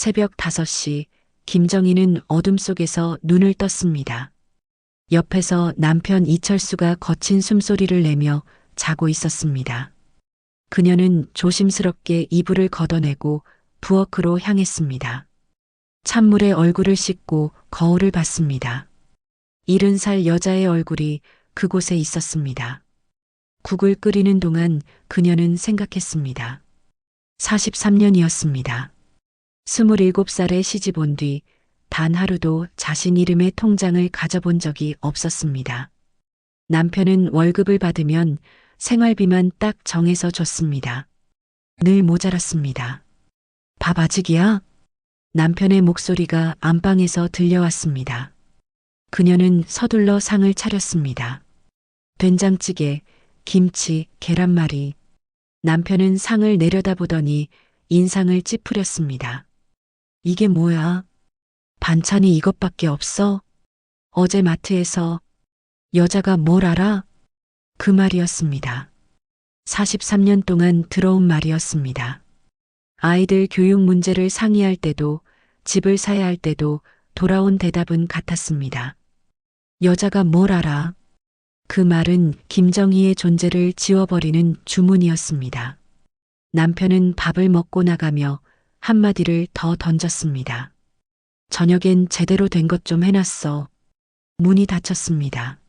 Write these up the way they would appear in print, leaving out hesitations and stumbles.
새벽 5시 김정희는 어둠 속에서 눈을 떴습니다. 옆에서 남편 이철수가 거친 숨소리를 내며 자고 있었습니다. 그녀는 조심스럽게 이불을 걷어내고 부엌으로 향했습니다. 찬물에 얼굴을 씻고 거울을 봤습니다. 70살 여자의 얼굴이 그곳에 있었습니다. 국을 끓이는 동안 그녀는 생각했습니다. 43년이었습니다. 27살에 시집 온 뒤 단 하루도 자신 이름의 통장을 가져본 적이 없었습니다. 남편은 월급을 받으면 생활비만 딱 정해서 줬습니다. 늘 모자랐습니다. 밥 아직이야? 남편의 목소리가 안방에서 들려왔습니다. 그녀는 서둘러 상을 차렸습니다. 된장찌개, 김치, 계란말이. 남편은 상을 내려다보더니 인상을 찌푸렸습니다. 이게 뭐야? 반찬이 이것밖에 없어? 어제 마트에서 여자가 뭘 알아? 그 말이었습니다. 43년 동안 들어온 말이었습니다. 아이들 교육 문제를 상의할 때도 집을 사야 할 때도 돌아온 대답은 같았습니다. 여자가 뭘 알아? 그 말은 김정희의 존재를 지워버리는 주문이었습니다. 남편은 밥을 먹고 나가며 한마디를 더 던졌습니다. 저녁엔 제대로 된 것 좀 해놨어. 문이 닫혔습니다.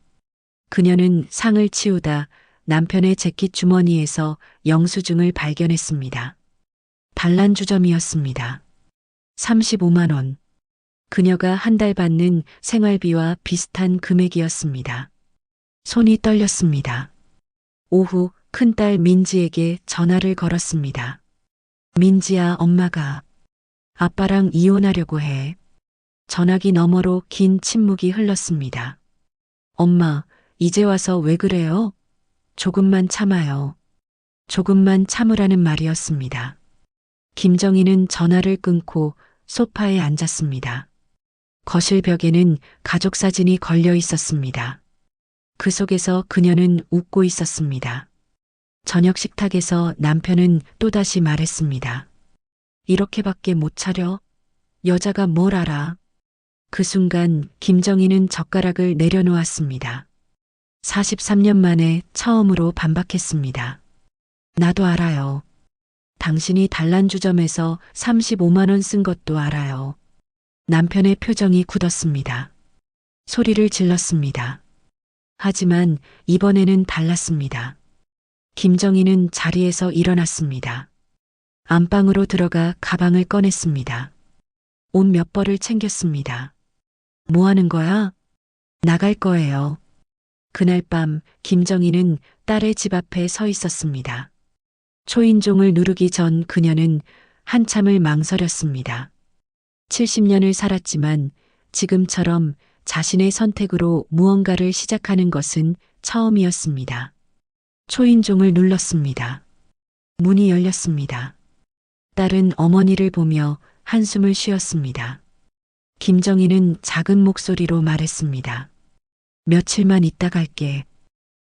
그녀는 상을 치우다 남편의 재킷 주머니에서 영수증을 발견했습니다. 반란주점이었습니다. 35만 원. 그녀가 한 달 받는 생활비와 비슷한 금액이었습니다. 손이 떨렸습니다. 오후 큰딸 민지에게 전화를 걸었습니다. 민지야, 엄마가 아빠랑 이혼하려고 해. 전화기 너머로 긴 침묵이 흘렀습니다. 엄마, 이제 와서 왜 그래요? 조금만 참아요. 조금만 참으라는 말이었습니다. 김정희는 전화를 끊고 소파에 앉았습니다. 거실 벽에는 가족 사진이 걸려 있었습니다. 그 속에서 그녀는 웃고 있었습니다. 저녁 식탁에서 남편은 또다시 말했습니다. 이렇게밖에 못 차려? 여자가 뭘 알아? 그 순간 김정희는 젓가락을 내려놓았습니다. 43년 만에 처음으로 반박했습니다. 나도 알아요. 당신이 단란주점에서 35만 원 쓴 것도 알아요. 남편의 표정이 굳었습니다. 소리를 질렀습니다. 하지만 이번에는 달랐습니다. 김정희는 자리에서 일어났습니다. 안방으로 들어가 가방을 꺼냈습니다. 옷 몇 벌을 챙겼습니다. 뭐 하는 거야? 나갈 거예요. 그날 밤 김정희는 딸의 집 앞에 서 있었습니다. 초인종을 누르기 전 그녀는 한참을 망설였습니다. 70년을 살았지만 지금처럼 자신의 선택으로 무언가를 시작하는 것은 처음이었습니다. 초인종을 눌렀습니다. 문이 열렸습니다. 딸은 어머니를 보며 한숨을 쉬었습니다. 김정희는 작은 목소리로 말했습니다. 며칠만 있다 갈게.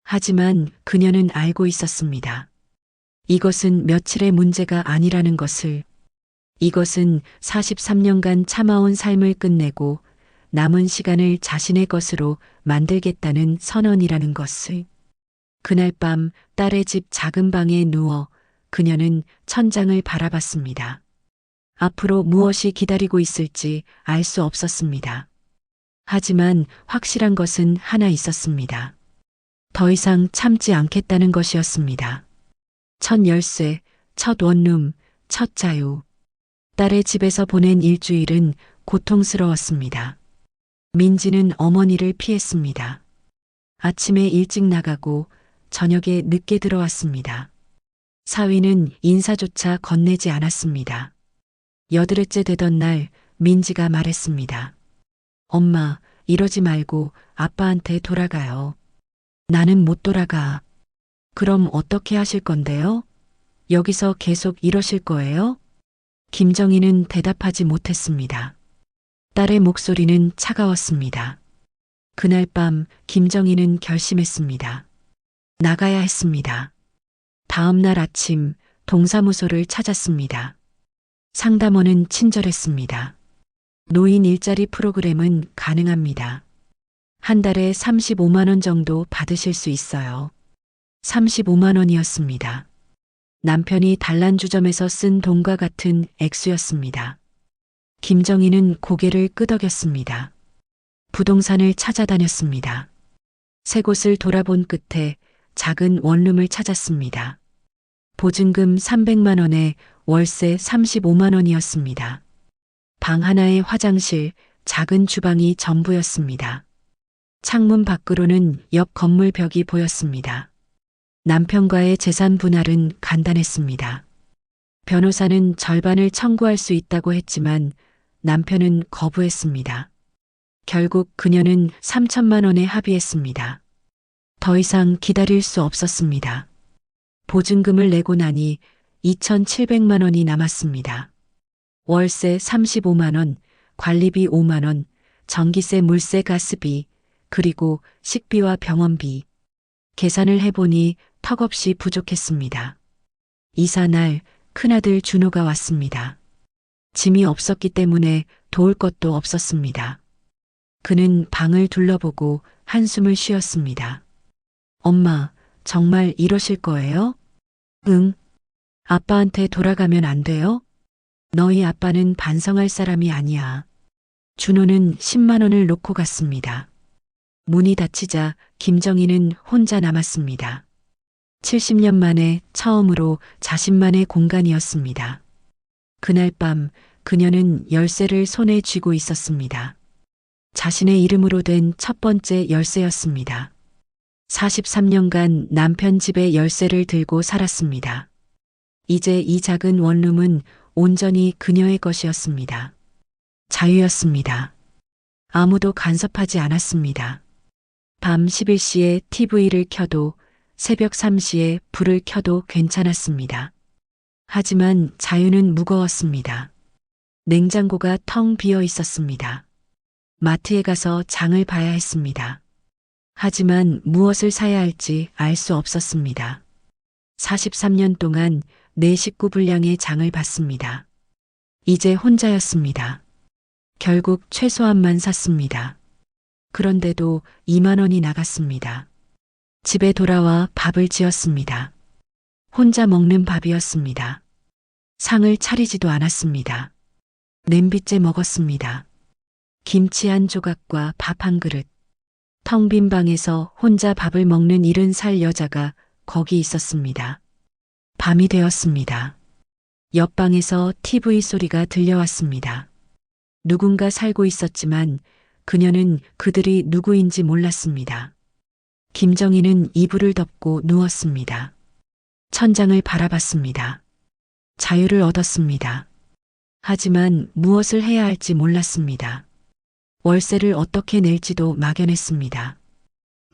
하지만 그녀는 알고 있었습니다. 이것은 며칠의 문제가 아니라는 것을. 이것은 43년간 참아온 삶을 끝내고 남은 시간을 자신의 것으로 만들겠다는 선언이라는 것을. 그날 밤 딸의 집 작은 방에 누워 그녀는 천장을 바라봤습니다. 앞으로 무엇이 기다리고 있을지 알 수 없었습니다. 하지만 확실한 것은 하나 있었습니다. 더 이상 참지 않겠다는 것이었습니다. 첫 열쇠, 첫 원룸, 첫 자유. 딸의 집에서 보낸 일주일은 고통스러웠습니다. 민지는 어머니를 피했습니다. 아침에 일찍 나가고 저녁에 늦게 들어왔습니다. 사위는 인사조차 건네지 않았습니다. 8회째 되던 날 민지가 말했습니다. 엄마, 이러지 말고 아빠한테 돌아가요. 나는 못 돌아가. 그럼 어떻게 하실 건데요? 여기서 계속 이러실 거예요? 김정희는 대답하지 못했습니다. 딸의 목소리는 차가웠습니다. 그날 밤 김정희는 결심했습니다. 나가야 했습니다. 다음 날 아침 동사무소를 찾았습니다. 상담원은 친절했습니다. 노인 일자리 프로그램은 가능합니다. 한 달에 35만 원 정도 받으실 수 있어요. 35만 원이었습니다. 남편이 단란주점에서 쓴 돈과 같은 액수였습니다. 김정희는 고개를 끄덕였습니다. 부동산을 찾아다녔습니다. 세 곳을 돌아본 끝에 작은 원룸을 찾았습니다. 보증금 300만 원에 월세 35만 원이었습니다. 방 하나에 화장실, 작은 주방이 전부였습니다. 창문 밖으로는 옆 건물 벽이 보였습니다. 남편과의 재산 분할은 간단했습니다. 변호사는 절반을 청구할 수 있다고 했지만 남편은 거부했습니다. 결국 그녀는 3천만 원에 합의했습니다. 더 이상 기다릴 수 없었습니다. 보증금을 내고 나니 2,700만 원이 남았습니다. 월세 35만 원, 관리비 5만 원, 전기세, 물세, 가스비, 그리고 식비와 병원비. 계산을 해보니 턱없이 부족했습니다. 이사 날 큰아들 준호가 왔습니다. 짐이 없었기 때문에 도울 것도 없었습니다. 그는 방을 둘러보고 한숨을 쉬었습니다. 엄마, 정말 이러실 거예요? 응. 아빠한테 돌아가면 안 돼요? 너희 아빠는 반성할 사람이 아니야. 준호는 10만 원을 놓고 갔습니다. 문이 닫히자 김정희는 혼자 남았습니다. 70년 만에 처음으로 자신만의 공간이었습니다. 그날 밤 그녀는 열쇠를 손에 쥐고 있었습니다. 자신의 이름으로 된 첫 번째 열쇠였습니다. 43년간 남편 집의 열쇠를 들고 살았습니다. 이제 이 작은 원룸은 온전히 그녀의 것이었습니다. 자유였습니다. 아무도 간섭하지 않았습니다. 밤 11시에 TV를 켜도 새벽 3시에 불을 켜도 괜찮았습니다. 하지만 자유는 무거웠습니다. 냉장고가 텅 비어 있었습니다. 마트에 가서 장을 봐야 했습니다. 하지만 무엇을 사야 할지 알 수 없었습니다. 43년 동안 네 식구 분량의 장을 봤습니다. 이제 혼자였습니다. 결국 최소한만 샀습니다. 그런데도 2만 원이 나갔습니다. 집에 돌아와 밥을 지었습니다. 혼자 먹는 밥이었습니다. 상을 차리지도 않았습니다. 냄비째 먹었습니다. 김치 한 조각과 밥 한 그릇. 텅 빈 방에서 혼자 밥을 먹는 70살 여자가 거기 있었습니다. 밤이 되었습니다. 옆방에서 TV 소리가 들려왔습니다. 누군가 살고 있었지만 그녀는 그들이 누구인지 몰랐습니다. 김정희는 이불을 덮고 누웠습니다. 천장을 바라봤습니다. 자유를 얻었습니다. 하지만 무엇을 해야 할지 몰랐습니다. 월세를 어떻게 낼지도 막연했습니다.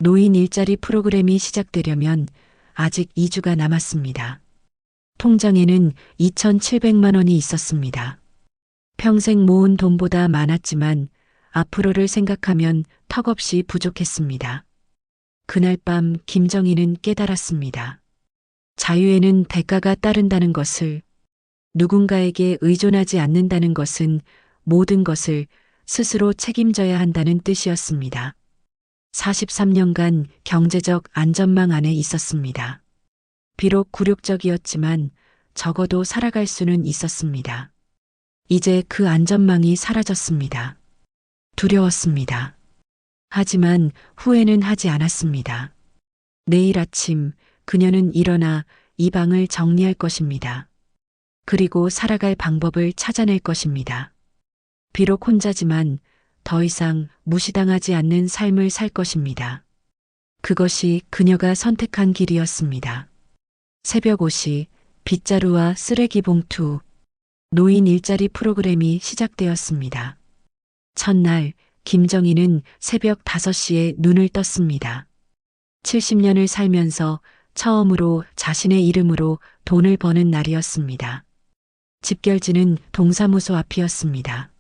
노인 일자리 프로그램이 시작되려면 아직 2주가 남았습니다. 통장에는 2,700만 원이 있었습니다. 평생 모은 돈보다 많았지만 앞으로를 생각하면 턱없이 부족했습니다. 그날 밤 김정희는 깨달았습니다. 자유에는 대가가 따른다는 것을, 누군가에게 의존하지 않는다는 것은 모든 것을 스스로 책임져야 한다는 뜻이었습니다. 43년간 경제적 안전망 안에 있었습니다. 비록 굴욕적이었지만 적어도 살아갈 수는 있었습니다. 이제 그 안전망이 사라졌습니다. 두려웠습니다. 하지만 후회는 하지 않았습니다. 내일 아침 그녀는 일어나 이 방을 정리할 것입니다. 그리고 살아갈 방법을 찾아낼 것입니다. 비록 혼자지만 더 이상 무시당하지 않는 삶을 살 것입니다. 그것이 그녀가 선택한 길이었습니다. 새벽 5시 빗자루와 쓰레기 봉투, 노인 일자리 프로그램이 시작되었습니다. 첫날 김정희는 새벽 5시에 눈을 떴습니다. 70년을 살면서 처음으로 자신의 이름으로 돈을 버는 날이었습니다. 집결지는 동사무소 앞이었습니다.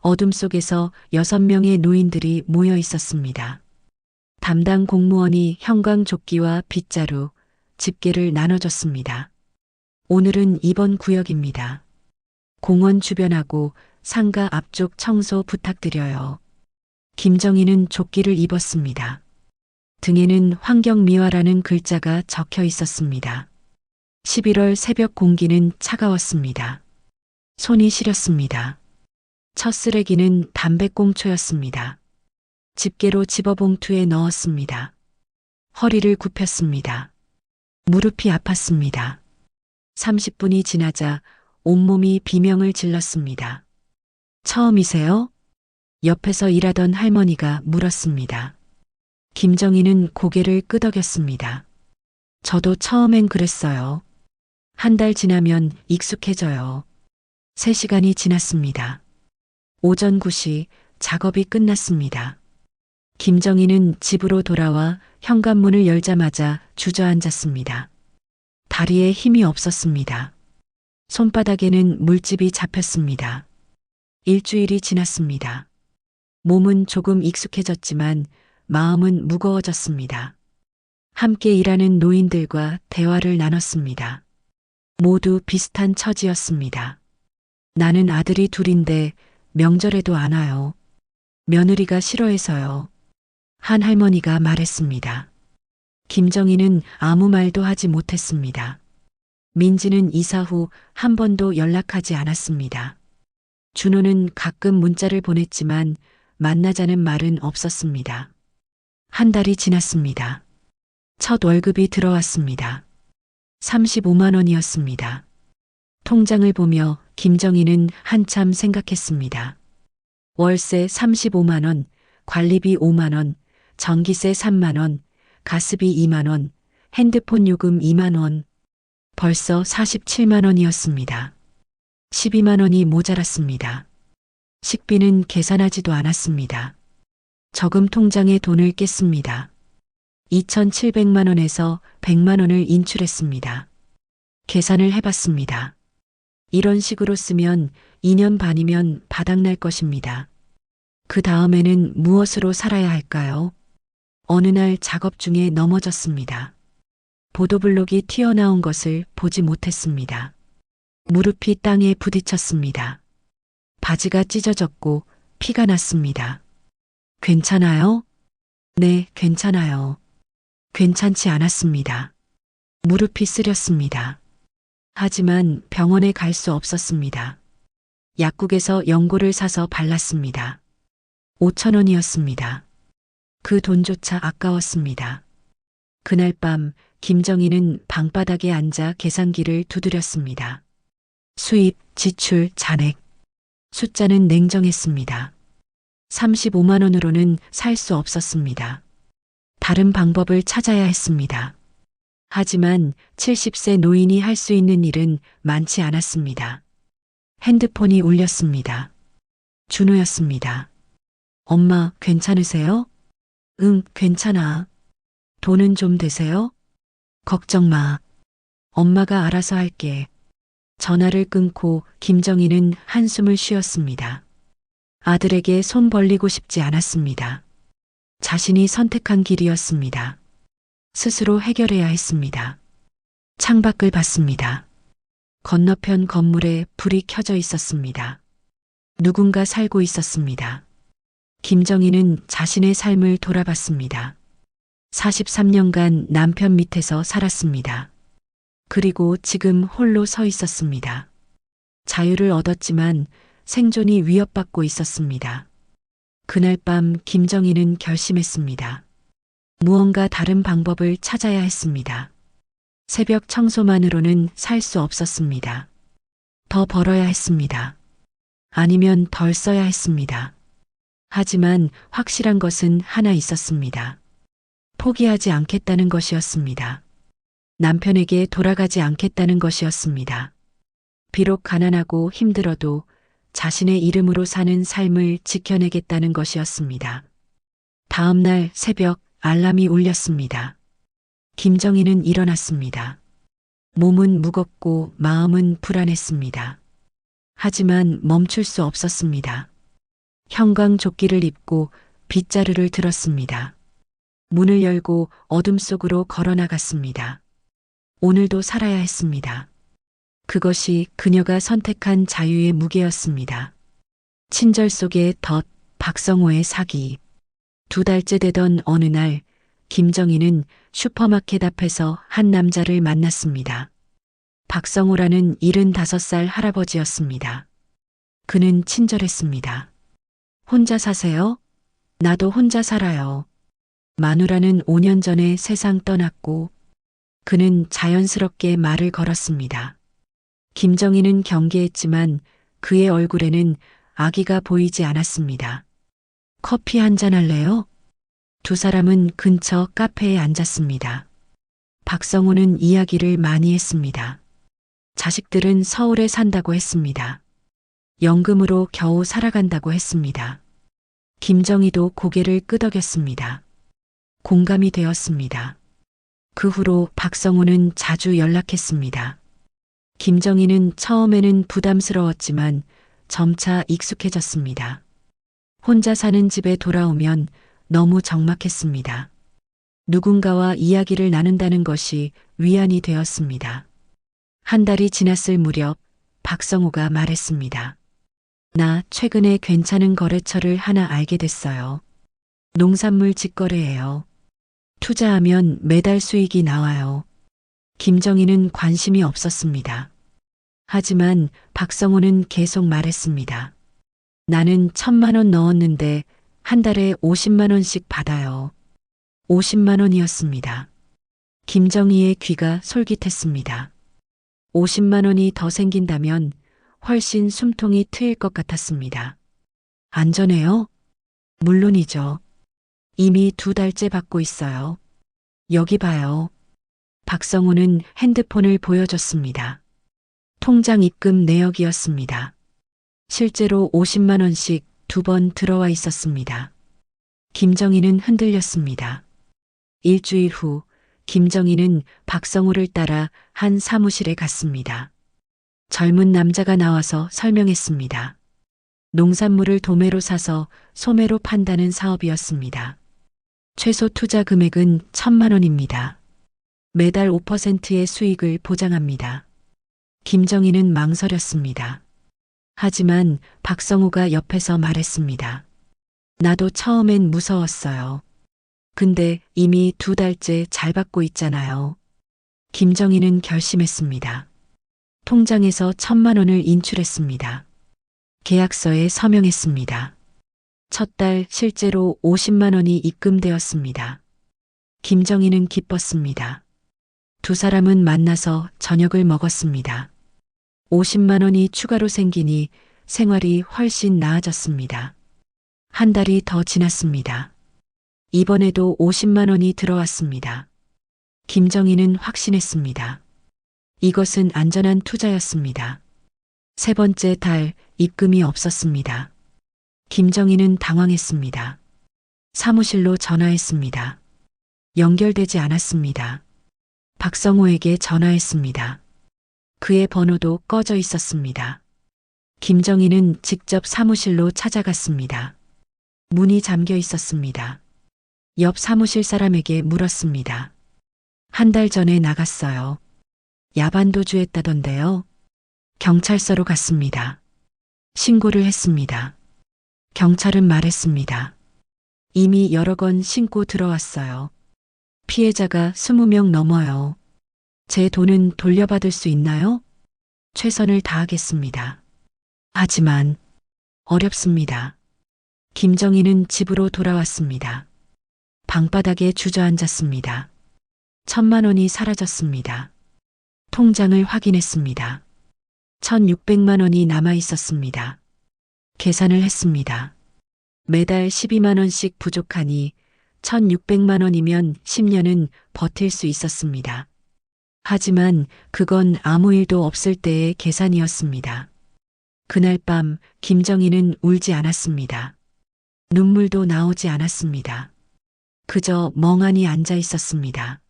어둠 속에서 6명의 노인들이 모여 있었습니다. 담당 공무원이 형광조끼와 빗자루, 집게를 나눠줬습니다. 오늘은 이번 구역입니다. 공원 주변하고 상가 앞쪽 청소 부탁드려요. 김정희는 조끼를 입었습니다. 등에는 환경미화라는 글자가 적혀 있었습니다. 11월 새벽 공기는 차가웠습니다. 손이 시렸습니다. 첫 쓰레기는 담배꽁초였습니다. 집게로 집어봉투에 넣었습니다. 허리를 굽혔습니다. 무릎이 아팠습니다. 30분이 지나자 온몸이 비명을 질렀습니다. 처음이세요? 옆에서 일하던 할머니가 물었습니다. 김정희는 고개를 끄덕였습니다. 저도 처음엔 그랬어요. 한 달 지나면 익숙해져요. 3시간이 지났습니다. 오전 9시 작업이 끝났습니다. 김정희는 집으로 돌아와 현관문을 열자마자 주저앉았습니다. 다리에 힘이 없었습니다. 손바닥에는 물집이 잡혔습니다. 일주일이 지났습니다. 몸은 조금 익숙해졌지만 마음은 무거워졌습니다. 함께 일하는 노인들과 대화를 나눴습니다. 모두 비슷한 처지였습니다. 나는 아들이 둘인데 명절에도 안 와요. 며느리가 싫어해서요. 한 할머니가 말했습니다. 김정희는 아무 말도 하지 못했습니다. 민지는 이사 후 한 번도 연락하지 않았습니다. 준호는 가끔 문자를 보냈지만 만나자는 말은 없었습니다. 한 달이 지났습니다. 첫 월급이 들어왔습니다. 35만 원이었습니다. 통장을 보며 김정희는 한참 생각했습니다. 월세 35만 원, 관리비 5만 원, 전기세 3만 원, 가스비 2만 원, 핸드폰 요금 2만 원. 벌써 47만 원이었습니다. 12만 원이 모자랐습니다. 식비는 계산하지도 않았습니다. 저금 통장에 돈을 깼습니다. 2,700만 원에서 100만 원을 인출했습니다. 계산을 해봤습니다. 이런 식으로 쓰면 2년 반이면 바닥날 것입니다. 그 다음에는 무엇으로 살아야 할까요? 어느 날 작업 중에 넘어졌습니다. 보도블록이 튀어나온 것을 보지 못했습니다. 무릎이 땅에 부딪혔습니다. 바지가 찢어졌고 피가 났습니다. 괜찮아요? 네, 괜찮아요. 괜찮지 않았습니다. 무릎이 쓰렸습니다. 하지만 병원에 갈 수 없었습니다. 약국에서 연고를 사서 발랐습니다. 5천 원이었습니다. 그 돈조차 아까웠습니다. 그날 밤 김정희는 방바닥에 앉아 계산기를 두드렸습니다. 수입, 지출, 잔액. 숫자는 냉정했습니다. 35만 원으로는 살 수 없었습니다. 다른 방법을 찾아야 했습니다. 하지만 70세 노인이 할 수 있는 일은 많지 않았습니다. 핸드폰이 울렸습니다. 준호였습니다. 엄마, 괜찮으세요? 응, 괜찮아. 돈은 좀 되세요? 걱정 마. 엄마가 알아서 할게. 전화를 끊고 김정희는 한숨을 쉬었습니다. 아들에게 손 벌리고 싶지 않았습니다. 자신이 선택한 길이었습니다. 스스로 해결해야 했습니다. 창밖을 봤습니다. 건너편 건물에 불이 켜져 있었습니다. 누군가 살고 있었습니다. 김정희는 자신의 삶을 돌아봤습니다. 43년간 남편 밑에서 살았습니다. 그리고 지금 홀로 서 있었습니다. 자유를 얻었지만 생존이 위협받고 있었습니다. 그날 밤 김정희는 결심했습니다. 무언가 다른 방법을 찾아야 했습니다. 새벽 청소만으로는 살 수 없었습니다. 더 벌어야 했습니다. 아니면 덜 써야 했습니다. 하지만 확실한 것은 하나 있었습니다. 포기하지 않겠다는 것이었습니다. 남편에게 돌아가지 않겠다는 것이었습니다. 비록 가난하고 힘들어도 자신의 이름으로 사는 삶을 지켜내겠다는 것이었습니다. 다음 날 새벽 알람이 울렸습니다. 김정희는 일어났습니다. 몸은 무겁고 마음은 불안했습니다. 하지만 멈출 수 없었습니다. 형광 조끼를 입고 빗자루를 들었습니다. 문을 열고 어둠 속으로 걸어 나갔습니다. 오늘도 살아야 했습니다. 그것이 그녀가 선택한 자유의 무게였습니다. 친절 속의 덫, 박성호의 사기. 2달째 되던 어느 날, 김정희는 슈퍼마켓 앞에서 한 남자를 만났습니다. 박성호라는 75살 할아버지였습니다. 그는 친절했습니다. 혼자 사세요? 나도 혼자 살아요. 마누라는 5년 전에 세상 떠났고, 그는 자연스럽게 말을 걸었습니다. 김정희는 경계했지만 그의 얼굴에는 아기가 보이지 않았습니다. 커피 한잔 할래요? 두 사람은 근처 카페에 앉았습니다. 박성호는 이야기를 많이 했습니다. 자식들은 서울에 산다고 했습니다. 연금으로 겨우 살아간다고 했습니다. 김정희도 고개를 끄덕였습니다. 공감이 되었습니다. 그 후로 박성호는 자주 연락했습니다. 김정희는 처음에는 부담스러웠지만 점차 익숙해졌습니다. 혼자 사는 집에 돌아오면 너무 적막했습니다. 누군가와 이야기를 나눈다는 것이 위안이 되었습니다. 한 달이 지났을 무렵 박성호가 말했습니다. 나 최근에 괜찮은 거래처를 하나 알게 됐어요. 농산물 직거래예요. 투자하면 매달 수익이 나와요. 김정희는 관심이 없었습니다. 하지만 박성호는 계속 말했습니다. 나는 1,000만 원 넣었는데 한 달에 50만 원씩 받아요. 50만 원이었습니다. 김정희의 귀가 솔깃했습니다. 50만 원이 더 생긴다면 훨씬 숨통이 트일 것 같았습니다. 안전해요? 물론이죠. 이미 2달째 받고 있어요. 여기 봐요. 박성호는 핸드폰을 보여줬습니다. 통장 입금 내역이었습니다. 실제로 50만 원씩 2번 들어와 있었습니다. 김정희는 흔들렸습니다. 일주일 후 김정희는 박성호를 따라 한 사무실에 갔습니다. 젊은 남자가 나와서 설명했습니다. 농산물을 도매로 사서 소매로 판다는 사업이었습니다. 최소 투자 금액은 1,000만 원입니다. 매달 5%의 수익을 보장합니다. 김정희는 망설였습니다. 하지만 박성호가 옆에서 말했습니다. 나도 처음엔 무서웠어요. 근데 이미 2달째 잘 받고 있잖아요. 김정희는 결심했습니다. 통장에서 1,000만 원을 인출했습니다. 계약서에 서명했습니다. 첫 달 실제로 50만 원이 입금되었습니다. 김정희는 기뻤습니다. 두 사람은 만나서 저녁을 먹었습니다. 50만 원이 추가로 생기니 생활이 훨씬 나아졌습니다. 한 달이 더 지났습니다. 이번에도 50만 원이 들어왔습니다. 김정희는 확신했습니다. 이것은 안전한 투자였습니다. 세 번째 달 입금이 없었습니다. 김정희는 당황했습니다. 사무실로 전화했습니다. 연결되지 않았습니다. 박성호에게 전화했습니다. 그의 번호도 꺼져 있었습니다. 김정희는 직접 사무실로 찾아갔습니다. 문이 잠겨 있었습니다. 옆 사무실 사람에게 물었습니다. 한 달 전에 나갔어요. 야반도주했다던데요. 경찰서로 갔습니다. 신고를 했습니다. 경찰은 말했습니다. 이미 여러 건 신고 들어왔어요. 피해자가 20명 넘어요. 제 돈은 돌려받을 수 있나요? 최선을 다하겠습니다. 하지만 어렵습니다. 김정희는 집으로 돌아왔습니다. 방바닥에 주저앉았습니다. 1,000만 원이 사라졌습니다. 통장을 확인했습니다. 1,600만 원이 남아 있었습니다. 계산을 했습니다. 매달 12만 원씩 부족하니 1,600만 원이면 10년은 버틸 수 있었습니다. 하지만 그건 아무 일도 없을 때의 계산이었습니다. 그날 밤 김정희는 울지 않았습니다. 눈물도 나오지 않았습니다. 그저 멍하니 앉아 있었습니다.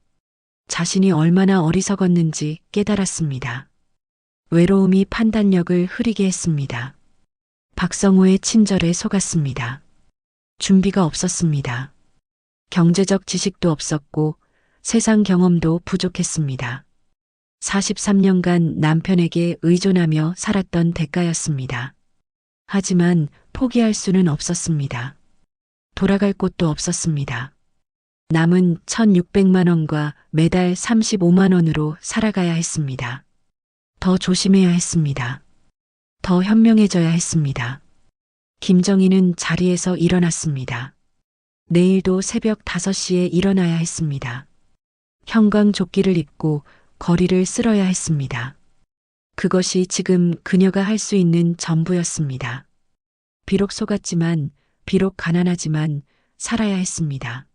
자신이 얼마나 어리석었는지 깨달았습니다. 외로움이 판단력을 흐리게 했습니다. 박성호의 친절에 속았습니다. 준비가 없었습니다. 경제적 지식도 없었고 세상 경험도 부족했습니다. 43년간 남편에게 의존하며 살았던 대가였습니다. 하지만 포기할 수는 없었습니다. 돌아갈 곳도 없었습니다. 남은 1,600만 원과 매달 35만 원으로 살아가야 했습니다. 더 조심해야 했습니다. 더 현명해져야 했습니다. 김정희는 자리에서 일어났습니다. 내일도 새벽 5시에 일어나야 했습니다. 형광조끼를 입고 거리를 쓸어야 했습니다. 그것이 지금 그녀가 할 수 있는 전부였습니다. 비록 속았지만, 비록 가난하지만 살아야 했습니다.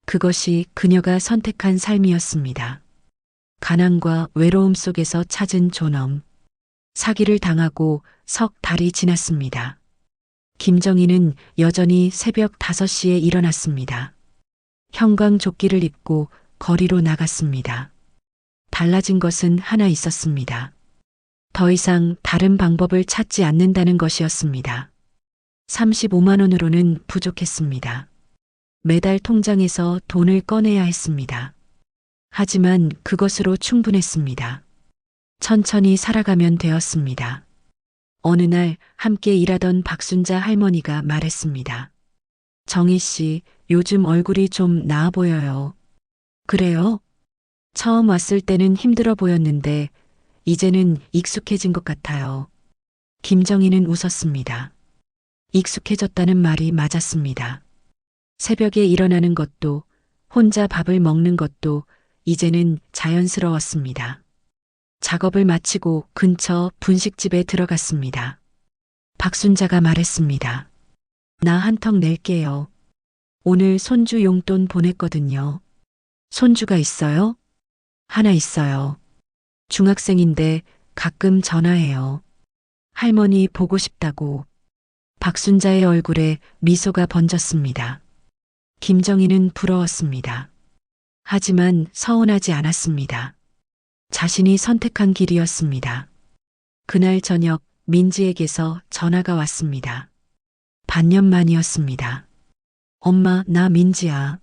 그것이 그녀가 선택한 삶이었습니다. 가난과 외로움 속에서 찾은 존엄. 사기를 당하고 석 달이 지났습니다. 김정희는 여전히 새벽 5시에 일어났습니다. 형광조끼를 입고 거리로 나갔습니다. 달라진 것은 하나 있었습니다. 더 이상 다른 방법을 찾지 않는다는 것이었습니다. 35만 원으로는 부족했습니다. 매달 통장에서 돈을 꺼내야 했습니다. 하지만 그것으로 충분했습니다. 천천히 살아가면 되었습니다. 어느 날 함께 일하던 박순자 할머니가 말했습니다. 정희 씨, 요즘 얼굴이 좀 나아 보여요. 그래요? 처음 왔을 때는 힘들어 보였는데 이제는 익숙해진 것 같아요. 김정희는 웃었습니다. 익숙해졌다는 말이 맞았습니다. 새벽에 일어나는 것도 혼자 밥을 먹는 것도 이제는 자연스러웠습니다. 작업을 마치고 근처 분식집에 들어갔습니다. 박순자가 말했습니다. 나 한턱 낼게요. 오늘 손주 용돈 보냈거든요. 손주가 있어요? 하나 있어요. 중학생인데 가끔 전화해요. 할머니 보고 싶다고. 박순자의 얼굴에 미소가 번졌습니다. 김정희는 부러웠습니다. 하지만 서운하지 않았습니다. 자신이 선택한 길이었습니다. 그날 저녁 민지에게서 전화가 왔습니다. 반년 만이었습니다. 엄마, 나 민지야.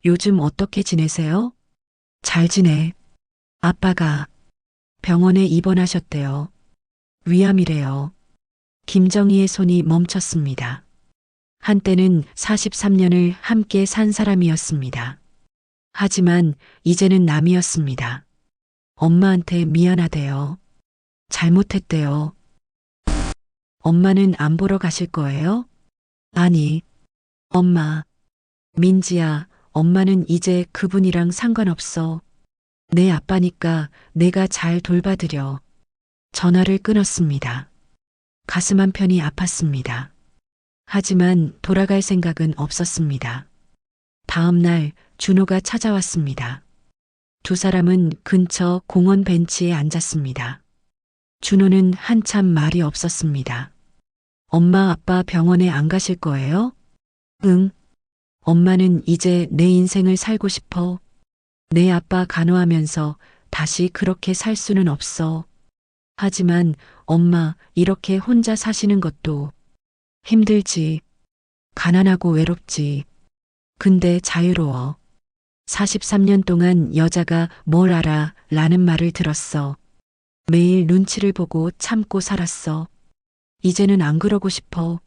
요즘 어떻게 지내세요? 잘 지내. 아빠가 병원에 입원하셨대요. 위암이래요. 김정희의 손이 멈췄습니다. 한때는 43년을 함께 산 사람이었습니다. 하지만 이제는 남이었습니다. 엄마한테 미안하대요. 잘못했대요. 엄마는 안 보러 가실 거예요? 아니, 엄마. 민지야, 엄마는 이제 그분이랑 상관없어. 내 아빠니까 내가 잘 돌봐드려. 전화를 끊었습니다. 가슴 한편이 아팠습니다. 하지만 돌아갈 생각은 없었습니다. 다음 날 준호가 찾아왔습니다. 두 사람은 근처 공원 벤치에 앉았습니다. 준호는 한참 말이 없었습니다. 엄마, 아빠 병원에 안 가실 거예요? 응. 엄마는 이제 내 인생을 살고 싶어. 내 아빠 간호하면서 다시 그렇게 살 수는 없어. 하지만 엄마, 이렇게 혼자 사시는 것도 힘들지. 가난하고 외롭지. 근데 자유로워. 43년 동안 여자가 뭘 알아 라는 말을 들었어. 매일 눈치를 보고 참고 살았어. 이제는 안 그러고 싶어.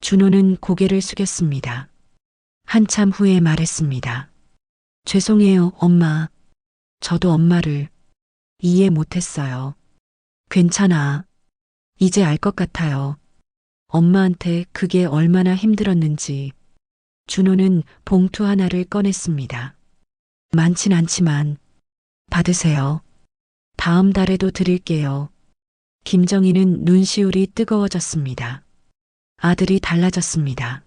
준호는 고개를 숙였습니다. 한참 후에 말했습니다. 죄송해요, 엄마. 저도 엄마를 이해 못했어요. 괜찮아. 이제 알 것 같아요. 엄마한테 그게 얼마나 힘들었는지. 준호는 봉투 하나를 꺼냈습니다. 많진 않지만 받으세요. 다음 달에도 드릴게요. 김정희는 눈시울이 뜨거워졌습니다. 아들이 달라졌습니다.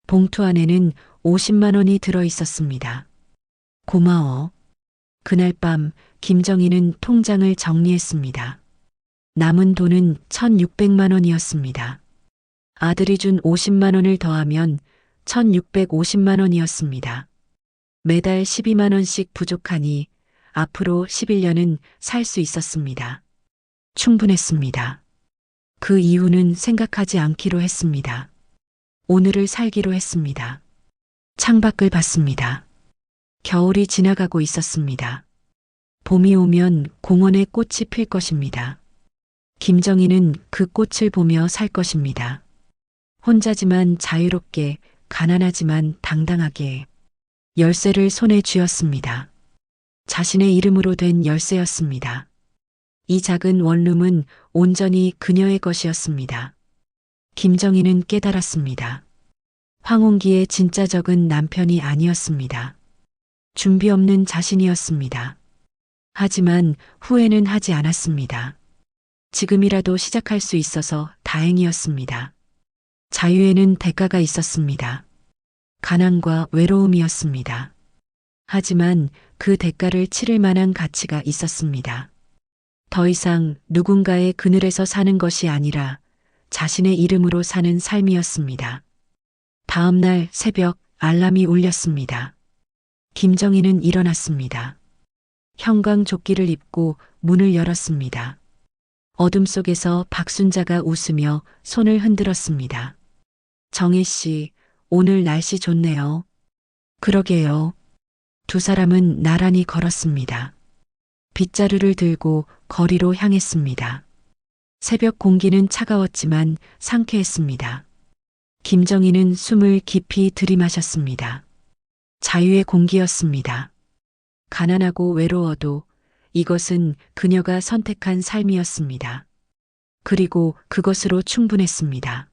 봉투 안에는 50만 원이 들어 있었습니다. 고마워. 그날 밤 김정희는 통장을 정리했습니다. 남은 돈은 1,600만 원이었습니다. 아들이 준 50만 원을 더하면 1,650만 원이었습니다. 매달 12만 원씩 부족하니 앞으로 11년은 살 수 있었습니다. 충분했습니다. 그 이후는 생각하지 않기로 했습니다. 오늘을 살기로 했습니다. 창밖을 봤습니다. 겨울이 지나가고 있었습니다. 봄이 오면 공원에 꽃이 필 것입니다. 김정희는 그 꽃을 보며 살 것입니다. 혼자지만 자유롭게, 가난하지만 당당하게 열쇠를 손에 쥐었습니다. 자신의 이름으로 된 열쇠였습니다. 이 작은 원룸은 온전히 그녀의 것이었습니다. 김정희는 깨달았습니다. 황혼기의 진짜 적은 남편이 아니었습니다. 준비 없는 자신이었습니다. 하지만 후회는 하지 않았습니다. 지금이라도 시작할 수 있어서 다행이었습니다. 자유에는 대가가 있었습니다. 가난과 외로움이었습니다. 하지만 그 대가를 치를 만한 가치가 있었습니다. 더 이상 누군가의 그늘에서 사는 것이 아니라 자신의 이름으로 사는 삶이었습니다. 다음 날 새벽 알람이 울렸습니다. 김정희는 일어났습니다. 형광조끼를 입고 문을 열었습니다. 어둠 속에서 박순자가 웃으며 손을 흔들었습니다. 정희 씨, 오늘 날씨 좋네요. 그러게요. 두 사람은 나란히 걸었습니다. 빗자루를 들고 거리로 향했습니다. 새벽 공기는 차가웠지만 상쾌했습니다. 김정희는 숨을 깊이 들이마셨습니다. 자유의 공기였습니다. 가난하고 외로워도 이것은 그녀가 선택한 삶이었습니다. 그리고 그것으로 충분했습니다.